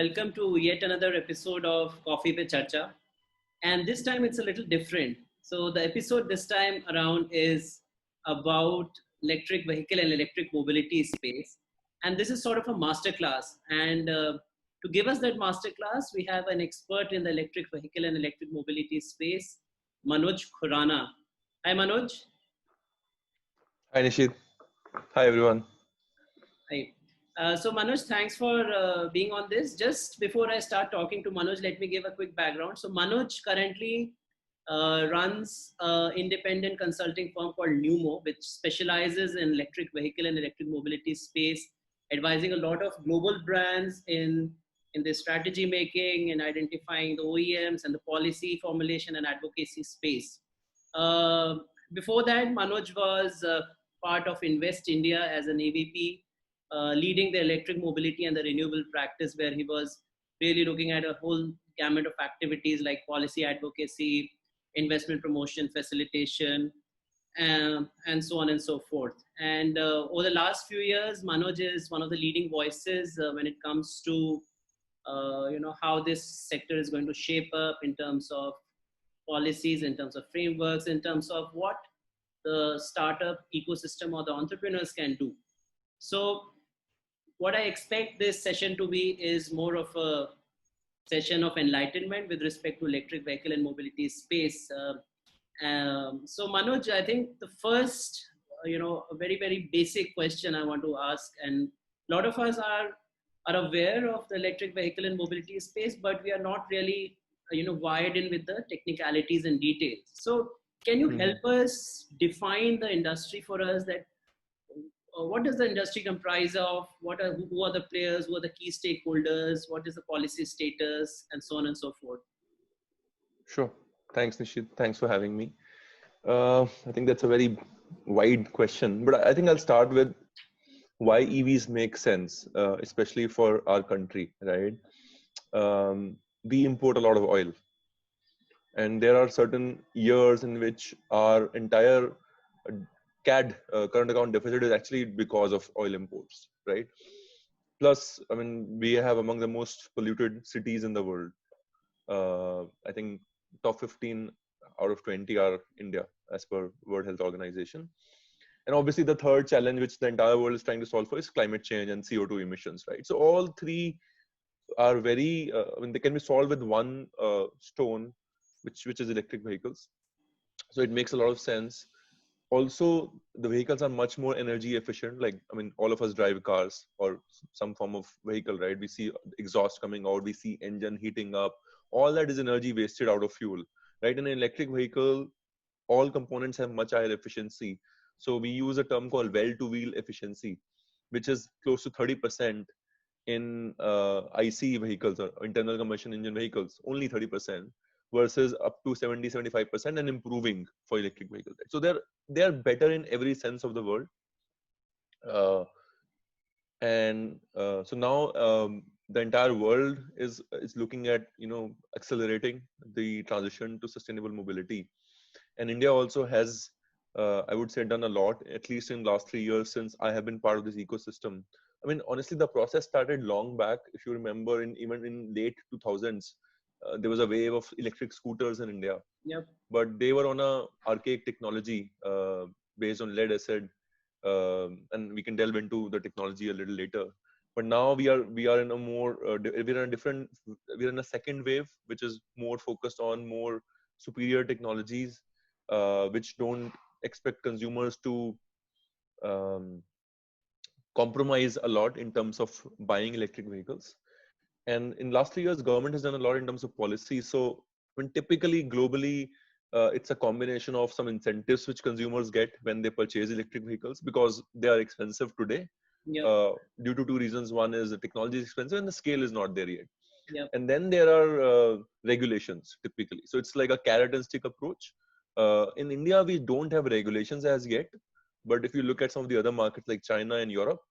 welcome to yet another episode of Coffee with Charcha. And this time it's a little different. So, the episode this time around is about electric vehicle and electric mobility space. And this is sort of a masterclass. And to give us that masterclass, we have an expert in the electric vehicle and electric mobility space, Manoj Khurana. Hi, Manoj. Hi Nishit. Hi everyone. Hi. So Manoj, thanks for being on this. Just before I start talking to Manoj, let me give a quick background. So Manoj currently runs an independent consulting firm called Numo, which specializes in electric vehicle and electric mobility space, advising a lot of global brands in the strategy making and identifying the OEMs and the policy formulation and advocacy space. Uh, Before that, Manoj was part of Invest India as an AVP, leading the electric mobility and the renewable practice, where he was really looking at a whole gamut of activities like policy advocacy, investment promotion, facilitation, and so on and so forth. And over the last few years, Manoj is one of the leading voices when it comes to how this sector is going to shape up in terms of policies, in terms of frameworks, in terms of what the startup ecosystem or the entrepreneurs can do. So what I expect this session to be is more of a session of enlightenment with respect to electric vehicle and mobility space. So Manoj, I think the first, a very, very basic question I want to ask, and a lot of us are aware of the electric vehicle and mobility space, but we are not really, wired in with the technicalities and details. So can you help us define the industry for us, that what does the industry comprise of? Who are the players? Who are the key stakeholders? What is the policy status, and so on and so forth? Sure. Thanks Nishit. Thanks for having me. I think that's a very wide question, but I think I'll start with why EVs make sense, especially for our country, right? We import a lot of oil, and there are certain years in which our entire CAD, current account deficit, is actually because of oil imports, right? Plus, I mean, we have among the most polluted cities in the world. I think top 15 out of 20 are India, as per World Health Organization. And obviously, the third challenge which the entire world is trying to solve for is climate change and CO2 emissions, right? So all three are very, they can be solved with one stone, which is electric vehicles. So it makes a lot of sense. Also, the vehicles are much more energy efficient. Like, I mean, all of us drive cars or some form of vehicle, right? We see exhaust coming out, we see engine heating up. All that is energy wasted out of fuel, right? In an electric vehicle, all components have much higher efficiency. So we use a term called well-to-wheel efficiency, which is close to 30% in ICE vehicles or internal combustion engine vehicles, only 30%, versus up to 70-75% and improving for electric vehicles. So they're better in every sense of the word. So now the entire world is looking at accelerating the transition to sustainable mobility, and India also has I would say done a lot, at least in last 3 years since I have been part of this ecosystem. I mean, honestly, the process started long back. If you remember, even in late 2000s, there was a wave of electric scooters in India. Yep. But they were on a archaic technology based on lead acid, and we can delve into the technology a little later. But now we are in a more we're in a second wave, which is more focused on more superior technologies, which don't expect consumers to compromise a lot in terms of buying electric vehicles. And in last 3 years, government has done a lot in terms of policy. So when typically globally, it's a combination of some incentives which consumers get when they purchase electric vehicles, because they are expensive today. Yep. Due to two reasons. One is the technology is expensive and the scale is not there yet. Yep. And then there are regulations typically. So it's like a carrot and stick approach. In India, we don't have regulations as yet. But if you look at some of the other markets like China and Europe,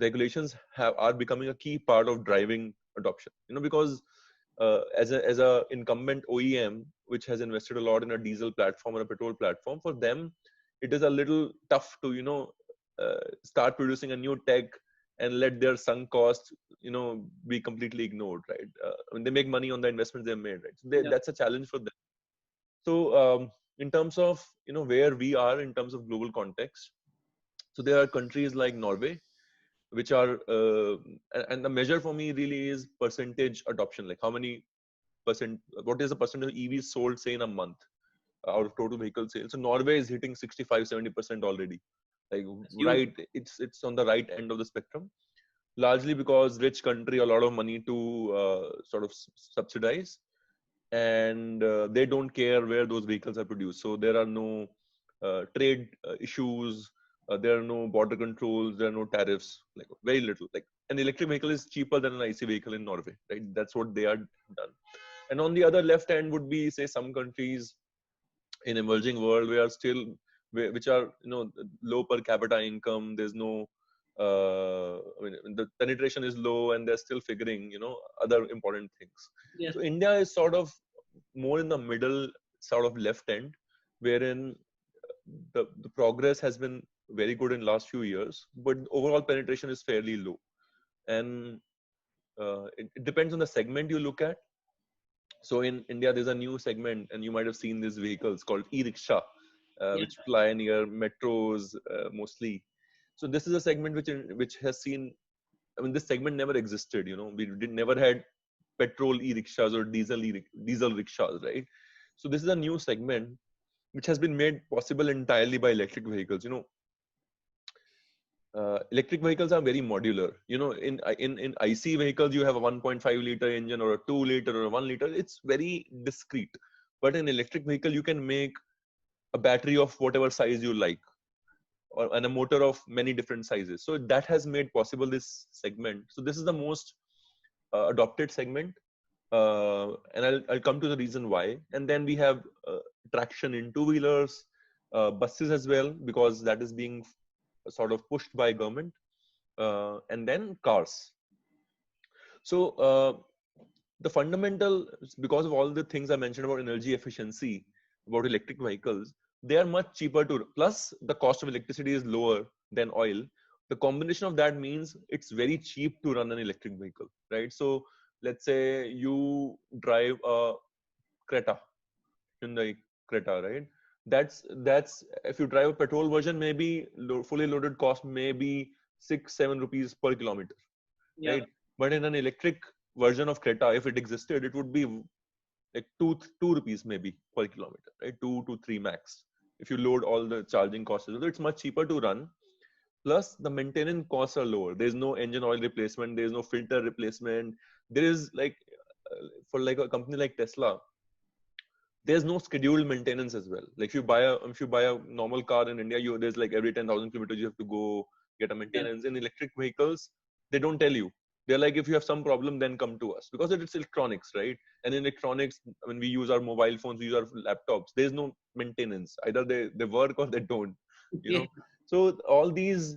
regulations are becoming a key part of driving adoption. Because as a incumbent OEM which has invested a lot in a diesel platform or a petrol platform, for them it is a little tough to start producing a new tech and let their sunk cost, be completely ignored, right? I mean, they make money on the investments they've made, right? So Yeah. that's a challenge for them. So in terms of where we are in terms of global context, so there are countries like Norway, which are and the measure for me really is percentage adoption, like how many percent, what is the percentage of EVs sold, say, in a month out of total vehicle sales. So Norway is hitting 65-70% already, like That's huge. right, it's on the right end of the spectrum, largely because rich country, a lot of money to sort of subsidize, and they don't care where those vehicles are produced. So there are no trade issues, there are no border controls, there are no tariffs, like very little. Like an electric vehicle is cheaper than an IC vehicle in Norway, right? That's what they are done. And on the other left hand would be, say, some countries in emerging world where still, which are low per capita income. There's no I mean, the penetration is low, and they're still figuring other important things. Yeah. So India is sort of more in the middle, sort of left end, wherein the progress has been very good in last few years, but overall penetration is fairly low. And it depends on the segment you look at. So in India, there's a new segment, and you might have seen these vehicles called e-rickshaw, Yeah. which fly near metros mostly. So this is a segment which has seen. I mean, this segment never existed. We never had petrol e-rickshaws or diesel rickshaws, right? So this is a new segment which has been made possible entirely by electric vehicles. Electric vehicles are very modular. In IC vehicles, you have a 1.5 liter engine or a 2 liter or a 1 liter. It's very discrete. But in electric vehicle, you can make a battery of whatever size you like, and a motor of many different sizes. So that has made possible this segment. So this is the most adopted segment. And I'll come to the reason why. And then we have traction in two-wheelers, buses as well, because that is being sort of pushed by government, and then cars. So the fundamental, because of all the things I mentioned about energy efficiency, about electric vehicles, they are much cheaper to, plus the cost of electricity is lower than oil. The combination of that means it's very cheap to run an electric vehicle, right? So let's say you drive a Creta, Hyundai Creta, right? That's if you drive a petrol version, maybe fully loaded cost maybe 6-7 rupees per kilometer, Yeah. right? But in an electric version of Creta, if it existed, it would be like two rupees maybe per kilometer, right? 2 to 3 max. If you load all the charging costs, so it's much cheaper to run. Plus, the maintenance costs are lower. There's no engine oil replacement. There's no filter replacement. There is like, for like a company like Tesla, there's no scheduled maintenance as well. Like if you buy a normal car in India, there's like every 10,000 kilometers you have to go get a Yeah. maintenance. In electric vehicles, they don't tell you. They're like, if you have some problem, then come to us, because it's electronics, right? And in electronics, when we use our mobile phones, we use our laptops, there's no maintenance. Either they work or they don't, you Yeah. know. So all these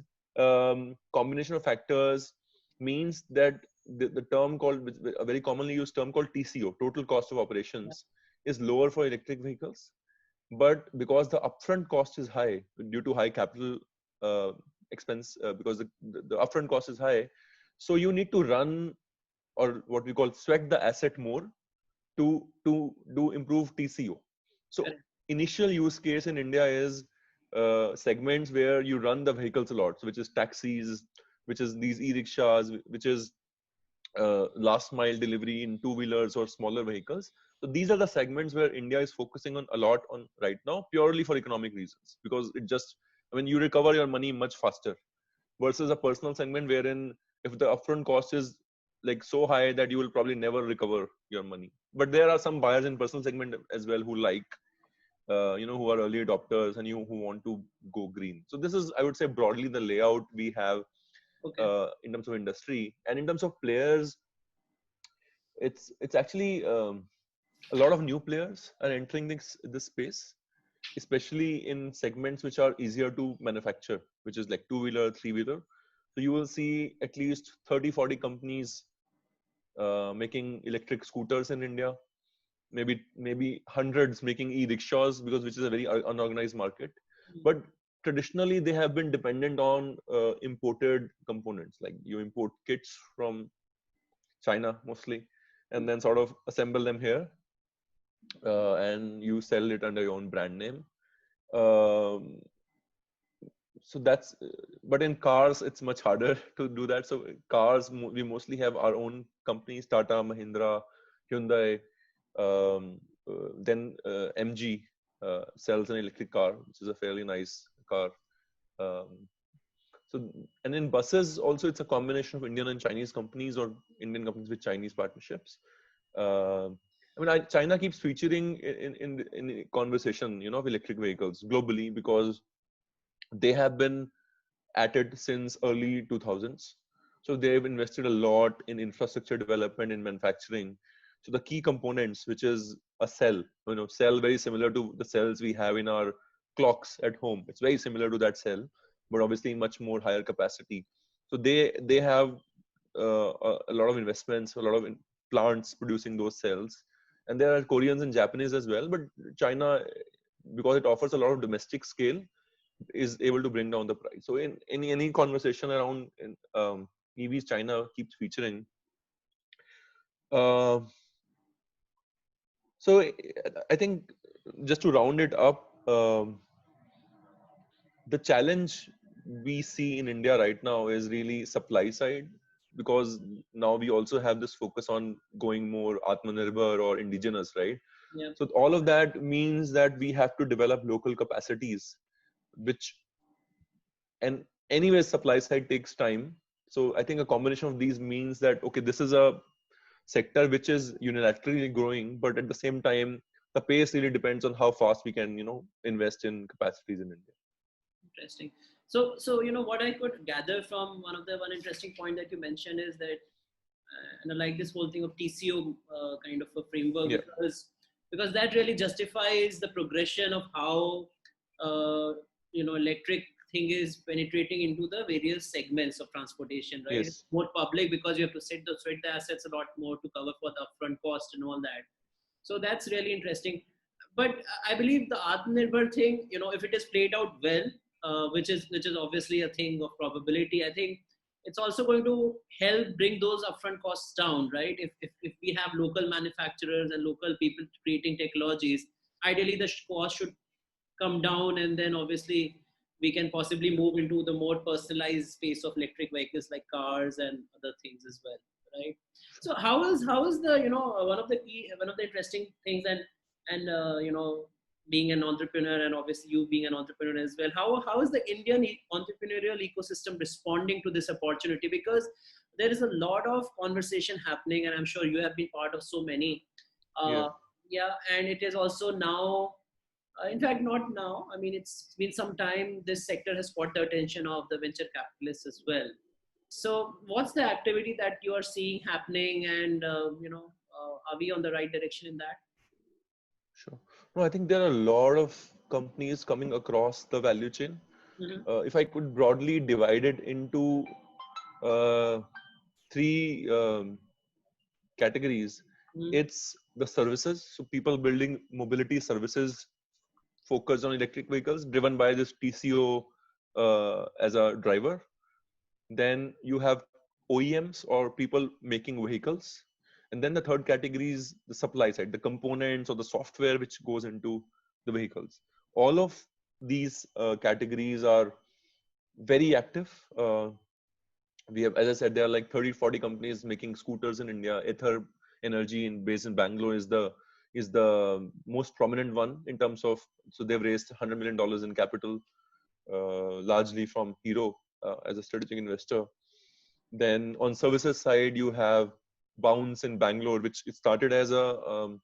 combination of factors means that the term called, a very commonly used term called TCO, total cost of operations, is lower for electric vehicles. But because the upfront cost is high due to high capital expense, because the upfront cost is high, so you need to run, or what we call sweat the asset more, to do improve TCO. So Correct. initial use case in India is segments where you run the vehicles a lot, so which is taxis, which is these e-rickshaws, which is last mile delivery in two-wheelers or smaller vehicles. So these are the segments where India is focusing on a lot on right now, purely for economic reasons, because it just, I mean, you recover your money much faster, versus a personal segment wherein if the upfront cost is like so high that you will probably never recover your money. But there are some buyers in personal segment as well who like, who are early adopters and who want to go green. So this is, I would say, broadly the layout we have Okay. in terms of industry. And in terms of players, it's actually a lot of new players are entering this space, especially in segments which are easier to manufacture, which is like two-wheeler, three-wheeler. So you will see at least 30-40 companies making electric scooters in India, maybe hundreds making e-rickshaws, because which is a very unorganized market. But traditionally they have been dependent on imported components. Like you import kits from China mostly, and then sort of assemble them here, and you sell it under your own brand name. Um, so that's, but in cars it's much harder to do that. So cars, we mostly have our own companies: Tata, Mahindra, Hyundai. Then MG sells an electric car, which is a fairly nice car. Um, so, and in buses also, it's a combination of Indian and Chinese companies, or Indian companies with Chinese partnerships. I mean, China keeps featuring in the conversation, of electric vehicles globally, because they have been at it since early 2000s. So they've invested a lot in infrastructure development, in manufacturing. So the key components, which is a cell, cell very similar to the cells we have in our clocks at home. It's very similar to that cell, but obviously much more higher capacity. So they have a lot of investments, a lot of plants producing those cells. And there are Koreans and Japanese as well, but China, because it offers a lot of domestic scale, is able to bring down the price. So in any conversation around EVs, China keeps featuring. So I think, just to round it up, the challenge we see in India right now is really supply side, because now we also have this focus on going more Atmanirbhar or indigenous, right? Yeah. So all of that means that we have to develop local capacities, which, and anyway, supply side takes time. So I think a combination of these means that, okay, this is a sector which is unilaterally growing, but at the same time, the pace really depends on how fast we can, invest in capacities in India. Interesting. So what I could gather from one interesting point that you mentioned is that, and I like this whole thing of TCO kind of a framework, Yeah. because that really justifies the progression of how electric thing is penetrating into the various segments of transportation, right? Yes. It's more public because you have to sweat the assets a lot more to cover for the upfront cost and all that. So that's really interesting. But I believe the Atmanirbhar thing, if it is played out well, which is obviously a thing of probability, I think it's also going to help bring those upfront costs down, right? If we have local manufacturers and local people creating technologies, ideally the cost should come down, and then obviously we can possibly move into the more personalized space of electric vehicles like cars and other things as well, right? So how is the one of the interesting things, and being an entrepreneur, and obviously you being an entrepreneur as well, how is the Indian entrepreneurial ecosystem responding to this opportunity? Because there is a lot of conversation happening, and I'm sure you have been part of so many. Yeah, and it is also now, in fact, not now. I mean, it's been some time. This sector has caught the attention of the venture capitalists as well. So, what's the activity that you are seeing happening, and are we on the right direction in that? Sure. No, I think there are a lot of companies coming across the value chain. Mm-hmm. If I could broadly divide it into three categories, Mm-hmm. it's the services. So people building mobility services focused on electric vehicles, driven by this TCO as a driver. Then you have OEMs, or people making vehicles. And then the third category is the supply side, the components or the software which goes into the vehicles. All of these categories are very active. We have, as I said, there are like 30-40 companies making scooters in India. Ether Energy, based in Bangalore, is the most prominent one in terms of. So they've raised $100 million in capital, largely from Hero as a strategic investor. Then on services side, you have Bounce in Bangalore, which it started as a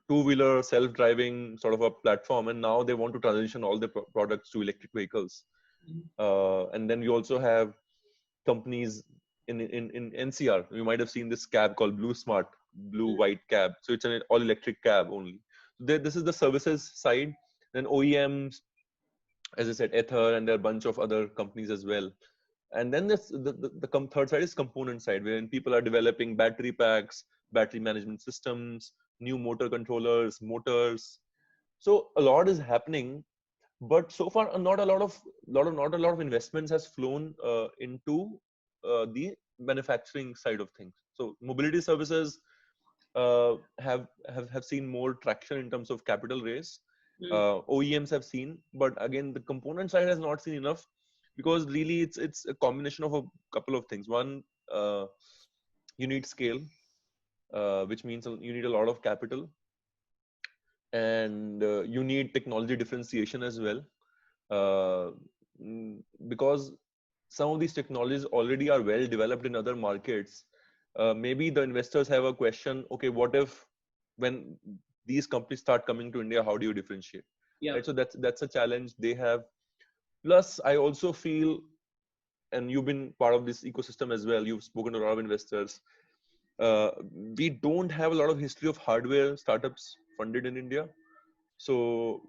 two-wheeler self-driving sort of a platform, and now they want to transition all the products to electric vehicles. And then you also have companies in NCR. You might have seen this cab called Blue Smart, blue white cab. So it's an all electric cab only. This is the services side. Then OEMs, as I said, Ether, and there are a bunch of other companies as well. And then the third side is component side, wherein people are developing battery packs, battery management systems, new motor controllers, motors. So a lot is happening. but so far not a lot of investments has flown into the manufacturing side of things. So mobility services have seen more traction in terms of capital raise. OEMs have seen, but again the component side has not seen enough, because really it's a combination of a couple of things. One, you need scale, which means you need a lot of capital, and you need technology differentiation as well, uh, because some of these technologies already are well developed in other markets. Maybe the investors have a question, okay, what if when these companies start coming to India, how do you differentiate? Yeah. Right, so that's a challenge they have. Plus I also feel, and you've been part of this ecosystem as well, you've spoken to a lot of investors, we don't have a lot of history of hardware startups funded in India. So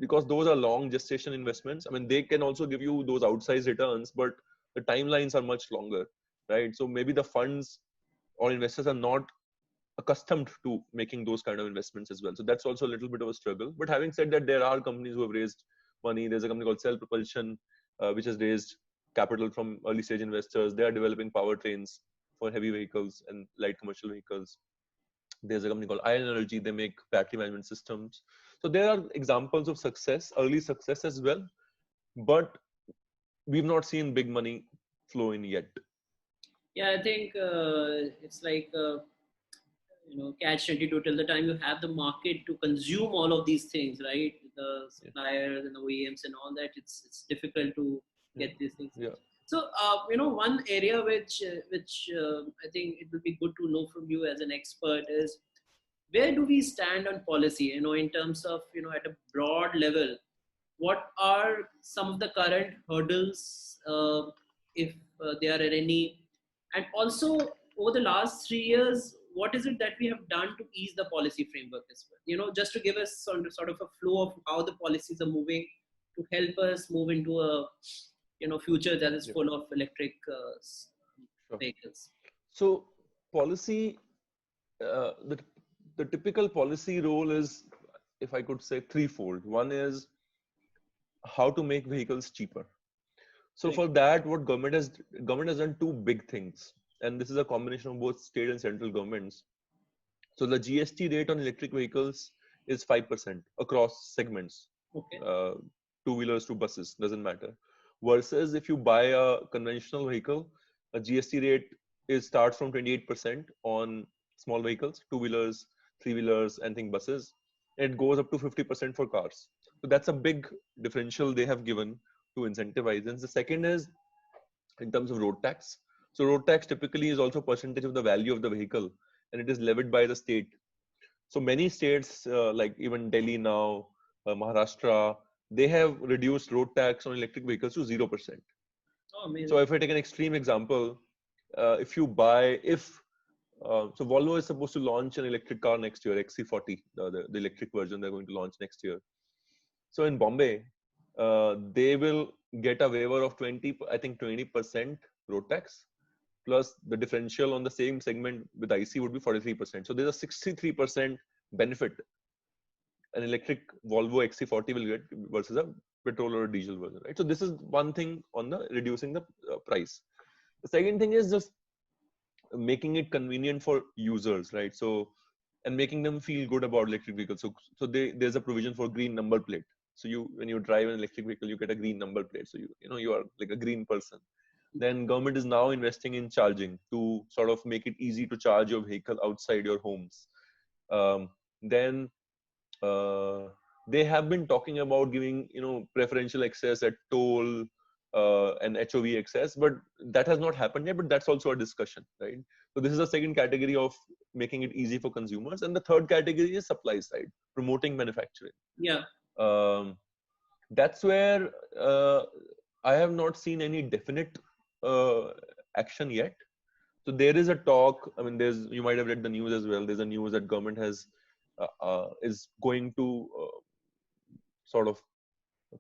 because those are long gestation investments, I mean, they can also give you those outsized returns, but the timelines are much longer, right? So maybe the funds or investors are not accustomed to making those kind of investments as well. So that's also a little bit of a struggle. But having said that, there are companies who have raised money. There's a company called Cell Propulsion, which has raised capital from early stage investors. They are developing powertrains for heavy vehicles and light commercial vehicles. There's a company called Ion Energy. They make battery management systems. So there are examples of success, early success as well, but we've not seen big money flow in yet. Yeah, I think it's like catch 22 till the time you have the market to consume all of these things, right? The suppliers and the OEMs and all that. It's difficult to get these things. Yeah. So one area which I think it would be good to know from you as an expert is, where do we stand on policy? In terms of at a broad level, what are some of the current hurdles, if there are any, and also over the last 3 years, what is it that we have done to ease the policy framework as well? Just to give us sort of a flow of how the policies are moving to help us move into a future that is full of electric vehicles. So policy, the typical policy role is, if I could say, threefold. One is how to make vehicles cheaper. So for that, what government has done two big things, and this is a combination of both state and central governments. So the GST rate on electric vehicles is 5% across segments. Okay. Two-wheelers to buses, doesn't matter. Versus if you buy a conventional vehicle, a GST rate starts from 28% on small vehicles, two-wheelers, three-wheelers, and think buses. It goes up to 50% for cars. So that's a big differential they have given to incentivize. And the second is in terms of road tax. So road tax typically is also a percentage of the value of the vehicle, and it is levied by the state. So many states, like even Delhi now, Maharashtra, they have reduced road tax on electric vehicles to 0%. Oh, amazing. So if I take an extreme example, if you buy, so Volvo is supposed to launch an electric car next year, XC40, the electric version they're going to launch next year. So in Bombay, they will get a waiver of 20% road tax, plus the differential on the same segment with IC would be 43%. So there's a 63% benefit an electric Volvo XC40 will get versus a petrol or a diesel version, right? So this is one thing on the reducing the price. The second thing is just making it convenient for users, right? So, and making them feel good about electric vehicles. So there's a provision for green number plate. So when you drive an electric vehicle, you get a green number plate. So you are like a green person. Then government is now investing in charging to sort of make it easy to charge your vehicle outside your homes. Then they have been talking about giving preferential access at toll and HOV access, but that has not happened yet. But that's also a discussion, right? So this is the second category of making it easy for consumers, and the third category is supply side, promoting manufacturing. Yeah. That's where I have not seen any definite action yet. So there is a talk. I mean, you might have read the news as well. There's a news that government is going to sort of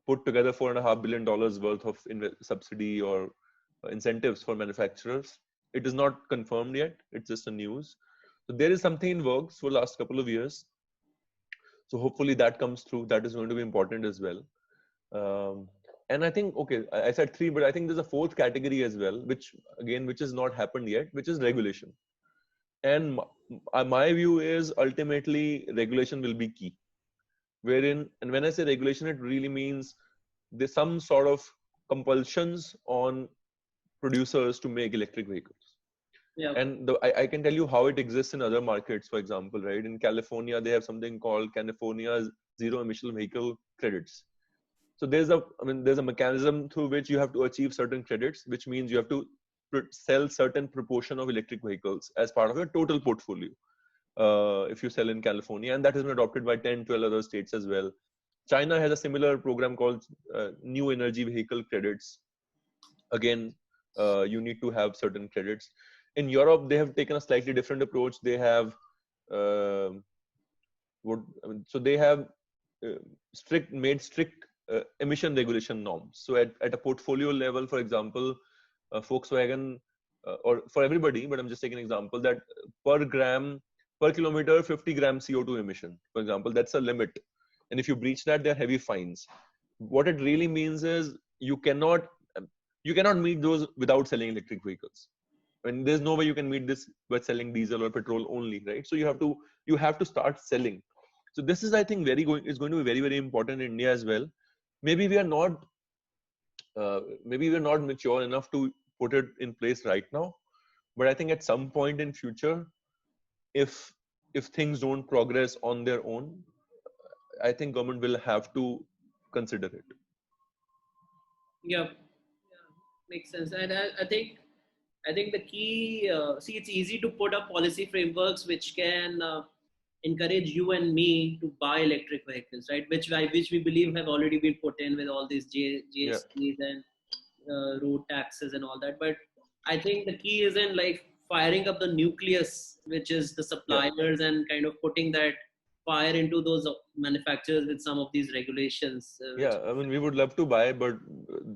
put together $4.5 billion worth of subsidy or incentives for manufacturers. It is not confirmed yet. It's just a news. So there is something in works for the last couple of years. So hopefully that comes through. That is going to be important as well. And I think, okay, I said three, but I think there's a fourth category as well, which has not happened yet, which is regulation. And my view is ultimately regulation will be key. Wherein, and when I say regulation, it really means there's some sort of compulsions on producers to make electric vehicles. Yeah. And I can tell you how it exists in other markets. For example, right, in California, they have something called California's zero emission vehicle credits. So there's a mechanism through which you have to achieve certain credits, which means you have to sell certain proportion of electric vehicles as part of your total portfolio. If you sell in California, and that has been adopted by 10, 12 other states as well. China has a similar program called New Energy Vehicle Credits. Again, you need to have certain credits. In Europe, they have taken a slightly different approach. They have so they have strict emission regulation norms. So at a portfolio level, for example, Volkswagen, or for everybody, but I'm just taking an example, that per kilometer, 50 grams CO2 emission, for example, that's a limit. And if you breach that, there are heavy fines. What it really means is you cannot meet those without selling electric vehicles. And there's no way you can meet this by selling diesel or petrol only, right? So you have to start selling. So this is, I think, is going to be very, very important in India as well. Maybe we are not mature enough to put it in place right now, but I think at some point in future, if things don't progress on their own, I think government will have to consider it. Yeah, makes sense. And I think the key, see, it's easy to put up policy frameworks which can encourage you and me to buy electric vehicles, right? Which we believe have already been put in with all these GSTs and road taxes and all that. But I think the key is in like firing up the nucleus, which is the suppliers, and kind of putting that fire into those manufacturers with some of these regulations. I mean, we would love to buy, but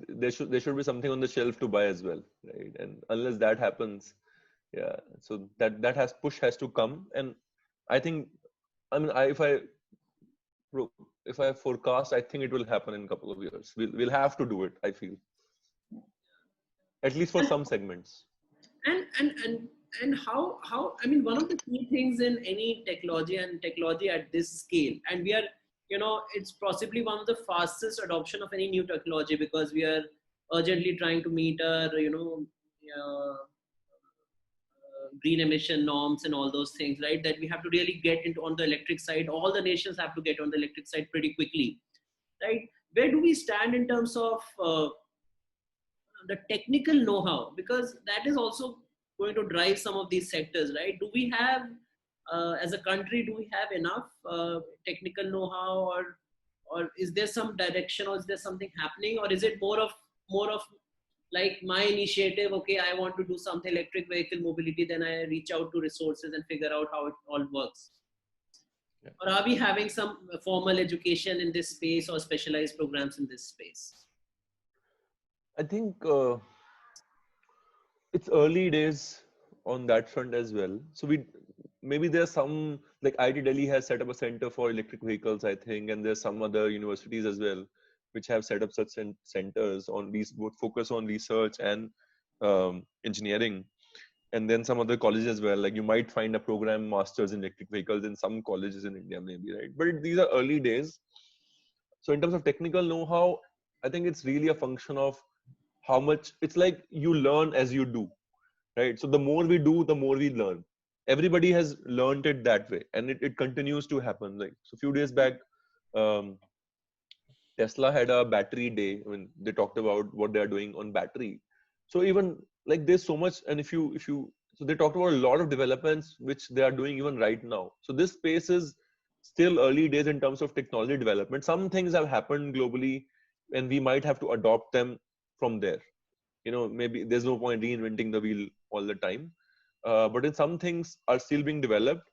there should be something on the shelf to buy as well, right? And unless that happens, so that push has to come. And I think, I mean, if I forecast, I think it will happen in a couple of years. We'll have to do it, I feel, at least for some segments. And how I mean, one of the key things in any technology at this scale, and we are, it's possibly one of the fastest adoption of any new technology, because we are urgently trying to meet our green emission norms and all those things, right? That we have to really get into on the electric side. All the nations have to get on the electric side pretty quickly, right? Where do we stand in terms of the technical know-how? Because that is also going to drive some of these sectors, right? Do we have, as a country, do we have enough technical know-how, or is there some direction, or is there something happening, or is it more of like my initiative? Okay, I want to do something electric vehicle mobility, then I reach out to resources and figure out how it all works. Yeah. Or are we having some formal education in this space or specialized programs in this space? I think it's early days on that front as well. So maybe there's some, like IIT Delhi has set up a center for electric vehicles, I think, and there's some other universities as well which have set up such centers on these, both focus on research and engineering. And then some other colleges as well. Like you might find a program masters in electric vehicles in some colleges in India, maybe, right? But these are early days. So in terms of technical know-how, I think it's really a function of how much, it's like you learn as you do, right? So the more we do, the more we learn. Everybody has learned it that way, and it continues to happen. Like, so a few days back, Tesla had a battery day when they talked about what they're doing on battery. So even like there's so much, and so they talked about a lot of developments which they are doing even right now. So this space is still early days in terms of technology development. Some things have happened globally, and we might have to adopt them from there. Maybe there's no point reinventing the wheel all the time. But then some things are still being developed,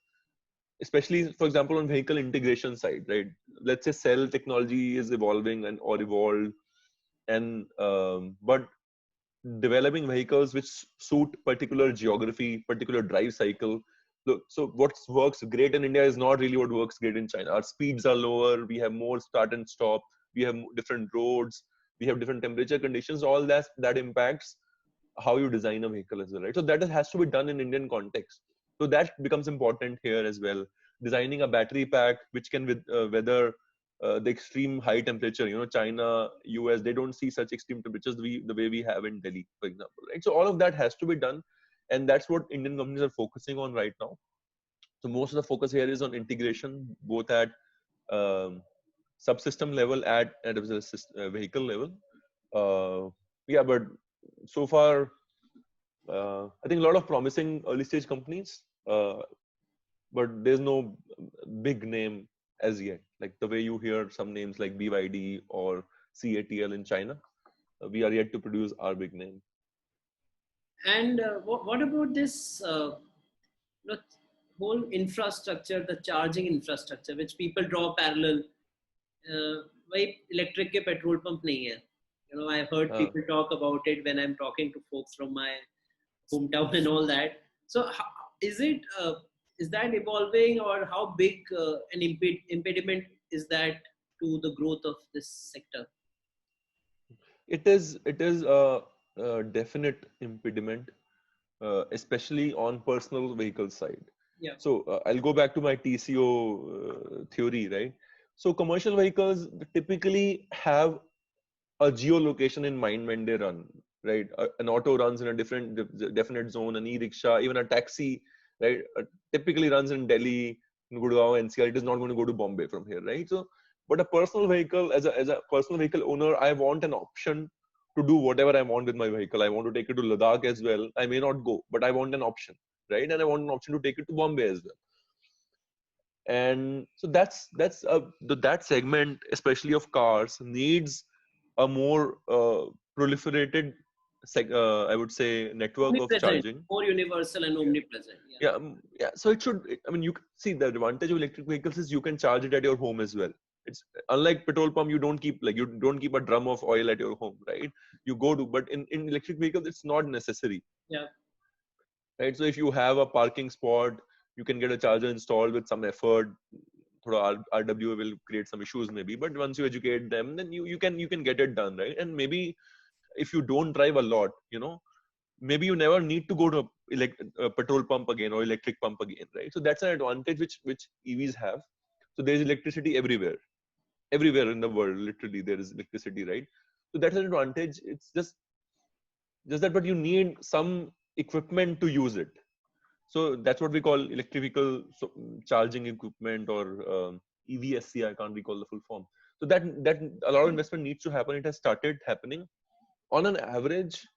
especially, for example, on vehicle integration side, right? Let's say cell technology is evolving or evolved, and but developing vehicles which suit particular geography, particular drive cycle. So what works great in India is not really what works great in China. Our speeds are lower. We have more start and stop. we have different roads, we have different temperature conditions. All that impacts how you design a vehicle as well, right? So that has to be done in Indian context. So that becomes important here as well. Designing a battery pack which can weather the extreme high temperature. China, US, they don't see such extreme temperatures the way we have in Delhi, for example, right? So all of that has to be done, and that's what Indian companies are focusing on right now. So most of the focus here is on integration, both at um, subsystem level at a vehicle level. Yeah, but so far, I think a lot of promising early stage companies, but there's no big name as yet. Like the way you hear some names like BYD or CATL in China, we are yet to produce our big name. And what about this you know, whole infrastructure, the charging infrastructure, which people draw parallel? भाई electric के petrol pump नहीं है. I've heard Uh, people talk about it when I'm talking to folks from my hometown and all that. So is it is that evolving, or how big an impediment is that to the growth of this sector? it is a definite impediment, especially on personal vehicle side. Yeah. So I'll go back to my TCO theory, right? So commercial vehicles typically have a geolocation in mind when they run, right? An auto runs in a definite zone, an e-rickshaw, even a taxi, right? Typically runs in Delhi, in Gurgaon, NCR. It is not going to go to Bombay from here, right? So, but a personal vehicle, as a personal vehicle owner, I want an option to do whatever I want with my vehicle. I want to take it to Ladakh as well. I may not go, but I want an option, right? And I want an option to take it to Bombay as well. And so that segment, especially of cars, needs a more proliferated, I would say, network of Omnipresent, charging. more universal and omnipresent. Yeah. Yeah, yeah. So it should. I mean, you see the advantage of electric vehicles is you can charge it at your home as well. It's unlike petrol pump. You don't keep a drum of oil at your home, right? You go to, but in electric vehicles, it's not necessary. Yeah. Right. So if you have a parking spot, you can get a charger installed with some effort. RWA will create some issues maybe, but once you educate them, then you can get it done, right? And maybe if you don't drive a lot, maybe you never need to go to a petrol pump again or electric pump again, right? So that's an advantage which EVs have. So there's electricity everywhere in the world. Literally, there is electricity, right? So that's an advantage. It's just that, but you need some equipment to use it. So that's what we call electric vehicle charging equipment, or EVSC. I can't recall the full form. So that a lot of investment needs to happen. It has started happening. On an average,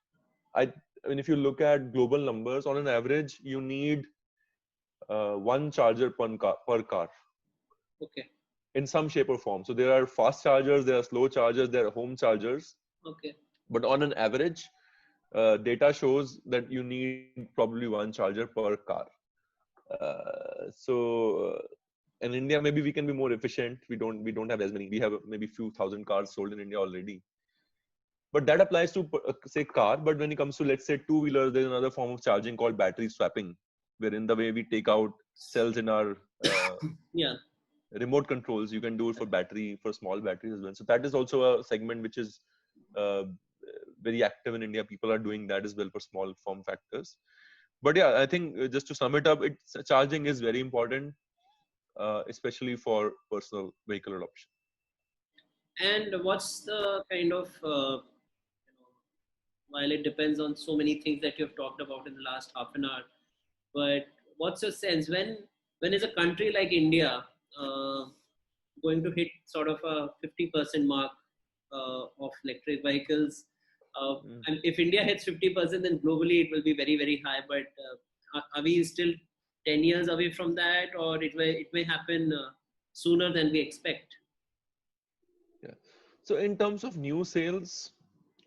I mean, if you look at global numbers, on an average, you need one charger per car Okay. in some shape or form. So there are fast chargers, there are slow chargers, there are home chargers. Okay. But on an average, data shows that you need probably one charger per car. So in India, maybe we can be more efficient. We don't have as many. We have maybe few thousand cars sold in India already. But that applies to say car. But when it comes to, let's say, two-wheelers, there's another form of charging called battery swapping, wherein the way we take out cells in our Yeah. remote controls, you can do it for small batteries as well. So that is also a segment which is uh, very active in India. People are doing that as well for small form factors. But yeah, I think just to sum it up, charging is very important, especially for personal vehicle adoption. And what's the kind of while it depends on so many things that you've talked about in the last half an hour, but what's your sense when is a country like India uh, going to hit sort of a 50% mark of electric vehicles? And if India hits 50%, then globally it will be very, very high. But are we still 10 years away from that, or it may happen sooner than we expect? Yeah. So in terms of new sales,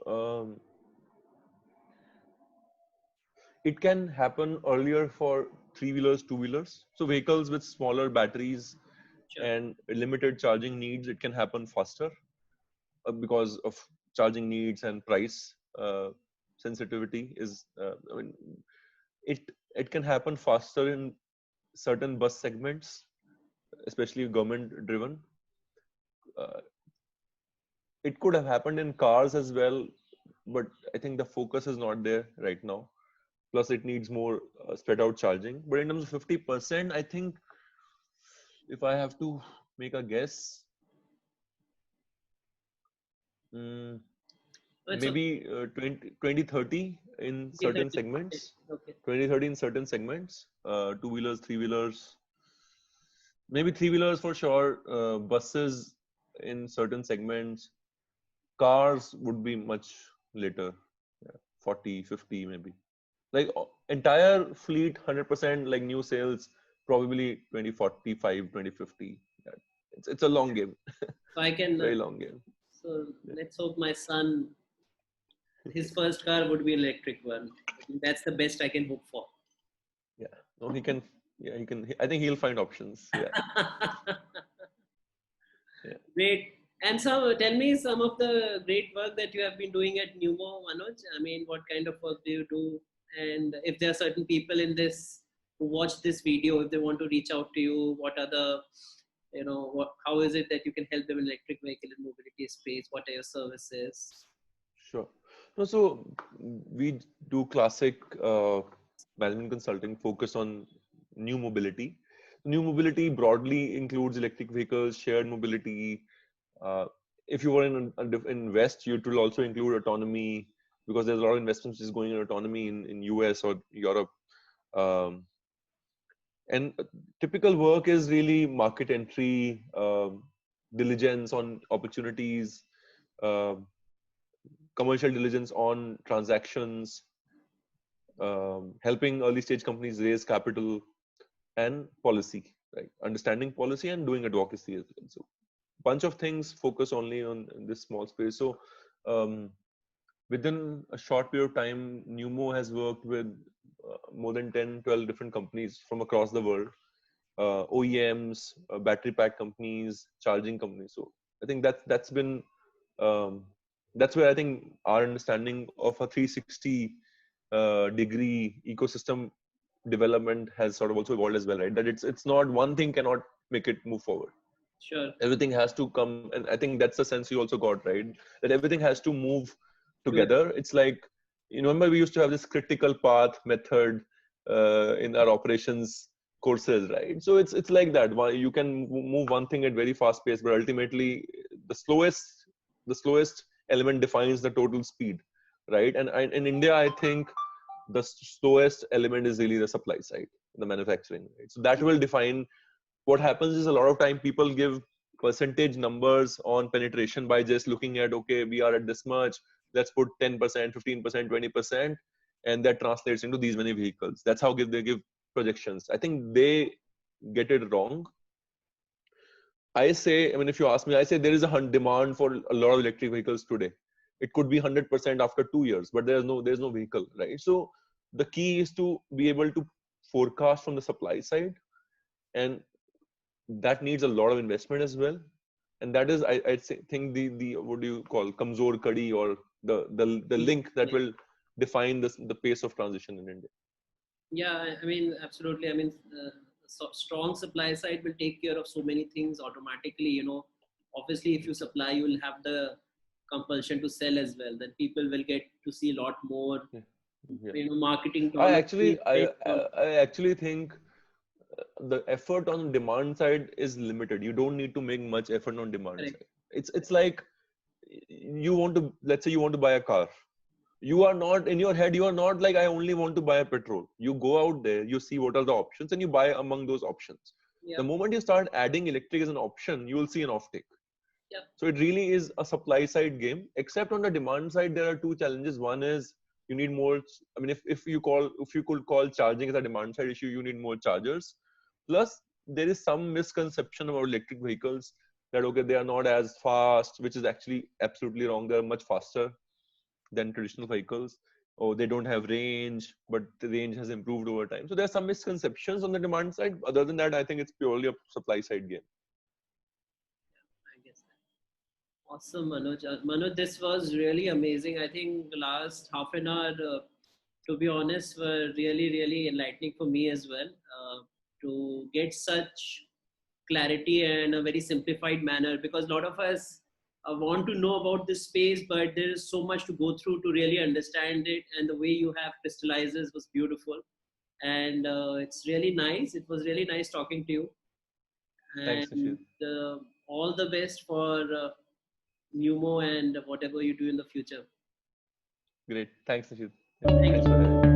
um, it can happen earlier for three-wheelers, two-wheelers. So vehicles with smaller batteries Sure. and limited charging needs, it can happen faster because of charging needs and price sensitivity is. I mean, it it can happen faster in certain bus segments, especially government driven. Uh, it could have happened in cars as well, but I think the focus is not there right now. Plus, it needs more spread out charging. But in terms of 50%, I think if I have to make a guess, mm, It's okay. maybe 2030 in certain 30. segments. Okay. 2030 in certain segments, two-wheelers, three-wheelers, maybe three-wheelers for sure, buses in certain segments, cars would be much later, yeah, 40, 50 maybe. Like entire fleet, 100% like new sales, probably 2045, 2050. Yeah. It's a long game, So I can. very long game. So Yeah. let's hope my son, his first car would be electric one. I think that's the best I can hope for. Yeah. No, he can. Yeah, he can. I think he'll find options. Yeah. Yeah. Great. And so tell me some of the great work that you have been doing at Numo, Manoj. I mean, what kind of work do you do? And if there are certain people in this who watch this video, if they want to reach out to you, what are the, how is it that you can help them in electric vehicle and mobility space? What are your services? Sure. No, so we do classic management consulting, focus on new mobility. New mobility broadly includes electric vehicles, shared mobility. Uh, if you were in West, it will also include autonomy, because there's a lot of investments is going in autonomy in US or Europe. Um, and typical work is really market entry, diligence on opportunities, um commercial diligence on transactions, helping early stage companies raise capital, and policy, right? Understanding policy and doing advocacy as well. So bunch of things focus only on this small space. So within a short period of time, Numo has worked with more than 10, 12 different companies from across the world, OEMs, battery pack companies, charging companies. So I think that's been um, that's where I think our understanding of a 360 degree ecosystem development has sort of also evolved as well, right? That it's not one thing cannot make it move forward. Sure. Everything has to come, and I think that's the sense you also got, right? That everything has to move together. It's like, you remember we used to have this critical path method in our operations courses, right? So it's like that. You can move one thing at very fast pace, but ultimately the slowest element defines the total speed, right? And in India, I think the slowest element is really the supply side, the manufacturing, right? So that will define what happens. Is a lot of time people give percentage numbers on penetration by just looking at, okay, we are at this much, let's put 10%, 15%, 20%, and that translates into these many vehicles. That's how they give projections. I think they get it wrong. I say, I mean, if you ask me, I say there is a demand for a lot of electric vehicles today. It could be 100% after 2 years, but there's no vehicle, right? So the key is to be able to forecast from the supply side, and that needs a lot of investment as well. And that is, I think the what do you call, kamzor kadi, or the link that will define the pace of transition in India. Yeah, I mean, absolutely. I mean, strong supply side will take care of so many things automatically. Obviously, if you supply, you will have the compulsion to sell as well. Then people will get to see a lot more, marketing I dollars. actually think the effort on demand side is limited. You don't need to make much effort on demand Correct. side. It's like, you want to, let's say you want to buy a car. You are not, in your head, you are not like, I only want to buy a petrol. You go out there, you see what are the options, and you buy among those options. Yeah. The moment you start adding electric as an option, you will see an offtake. Yeah. So it really is a supply side game. Except on the demand side, there are two challenges. One is you need more. I mean, if you could call charging as a demand side issue, you need more chargers. Plus, there is some misconception about electric vehicles that, okay, they are not as fast, which is actually absolutely wrong. They're much faster than traditional vehicles. Or they don't have range, but the range has improved over time. So there are some misconceptions on the demand side. Other than that, I think it's purely a supply side game. I guess. Awesome, Manoj. Manoj, this was really amazing. I think the last half an hour, to be honest, were really, really enlightening for me as well. To get such clarity and a very simplified manner, because a lot of us want to know about this space, but there is so much to go through to really understand it. And the way you have crystallizes was beautiful. And it's really nice. It was really nice talking to you. Thanks, And Nishit. all the best for Numo and whatever you do in the future. Great. Thanks, Nishit. Thank Thanks you. for having me.